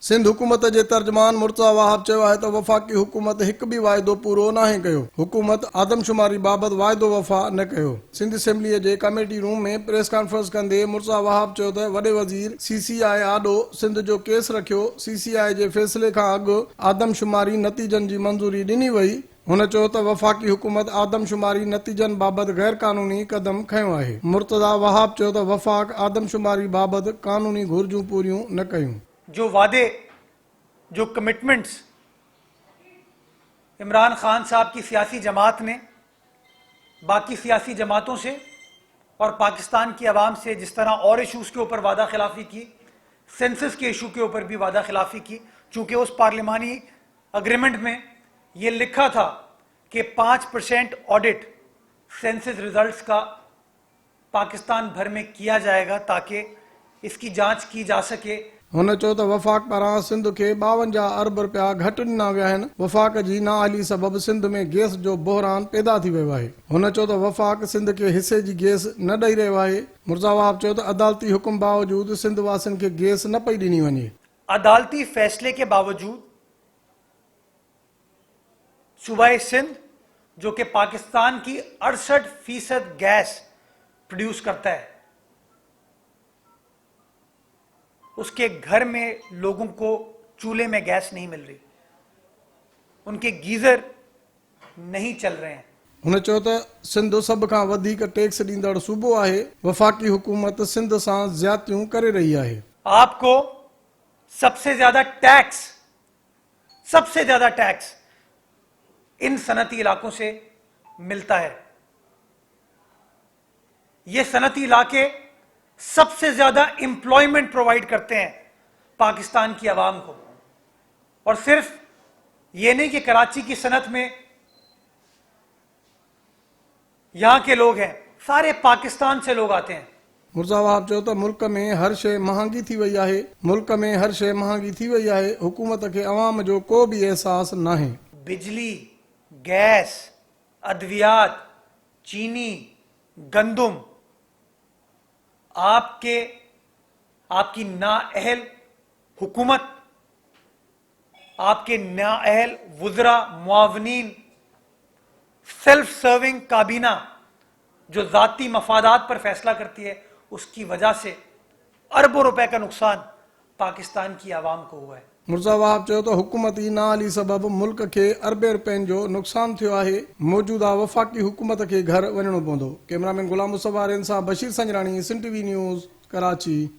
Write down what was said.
सिंध हुकूमत जे तर्जमान मुर्तज़ा वहाब चयो आहे त वफ़ाक़ी हुकूमत हिकु बि वाइदो पूरो नाहे कयो। हुकूमत आदमशुमारी बाबति वाइदो वफ़ा न कयो। सिंध असेंबलीअ जे कमेटी रूम में प्रेस कॉन्फ्रेंस कंदे मुर्तज़ा वहाब चयो त वॾे वज़ीर CCI आॾो सिंध जो केस रखियो। CCI जे फ़ैसिले खां अॻु आदमशुमारी नतीजनि जी मंज़ूरी ॾिनी वई। हुन चयो त वफ़ाक़ी हुकूमत आदमशुमारी नतीजनि बाबति गैर कानूनी क़दम खंयो आहे। मुर्तज़ा वहाब चयो त वफ़ाक़ आदमशुमारी बाबति कानूनी घुरिजूं पूरियूं न कयूं। जो वादे, जो कमिटमेंट्स इमरान खान साहब की सियासी जमात ने बाकी सियासी जमातों से और पाकिस्तान की आवाम से जिस तरह और इशूज़ के ऊपर वादा खिलाफी की, सेंसस के इशू के ऊपर भी वादा खिलाफी की, चूंकि उस पार्लिमानी अग्रीमेंट में ये लिखा था कि 5% ऑडिट सेंसस रिजल्ट्स का पाकिस्तान भर में किया जाएगा ताकि इसकी जांच की जा सके। हुन चयो त वफ़ाक़ पारां सिंध खे 52 अरब रुपया घटि ॾिना विया आहिनि। वफ़ाक़ जी नाअहली सबबि सिंध में गैस जो बहरान पैदा थी वियो आहे। हुन चयो त वफ़ाक़ सिंध खे हिसे जी गैस न ॾेई रहियो आहे। मुर्तज़ा वहाब चयो त अदालती हुकुम बावजूदि सिंध वासियुनि खे गैस न पई ॾिनी वञे। अदालती फैसले के बावजूद सूबाए सिंध जो कि पाकिस्तान की 68% गैस प्रोड्यूस करता है, उसके घर में लोगों को चूल्हे में गैस नहीं मिल रही, उनके गीजर नहीं चल रहे हैं। हुन चयो त सिंध सभ खां वधीक टैक्स ॾींदड़ सूबो आहे। वफ़ाक़ी हुकूमत सिंध सां ज़्यादतियूं करे रही आहे। आपको सबसे ज्यादा टैक्स इन सनती इलाकों से मिलता है। ये सनती इलाके सबसे ज्यादा एम्प्लॉयमेंट प्रोवाइड करते हैं पाकिस्तान की आवाम को। और सिर्फ ये नहीं कि कराची की सनत में यहां के लोग हैं, सारे पाकिस्तान से लोग आते हैं। मुर्तज़ा वहाब चयो त मुल्क में हर शइ महांगी थी वई आहे। मुल्क में हर शइ महांगी थी वई आहे। हुकूमत खे अवाम जो को बि एहसास नाहे। बिजली, गैस, अद्वियात, चीनी, गंदुम आपकी नाअहल हुकूमत, आपके नाअहल वुज़रा, मुआवनीन, सेल्फ सर्विंग काबीना जो जाती मफादात पर फैसला करती है, उसकी वजह से अरबों रुपए का नुकसान पाकिस्तान की आवाम को हुआ है। मुर्तज़ा वहाब चयो त हुकूमती नाअहली सबबि मुल्क खे अरबे रुपयनि जो नुक़सान थियो आहे। मौजूदा वफ़ाक़ी हुकूमत खे घर वञणो पवंदो। कैमरामैन गुलाम मुस्तफ़ा सां बशीर संजराणी, सिंध TV न्यूज़, कराची।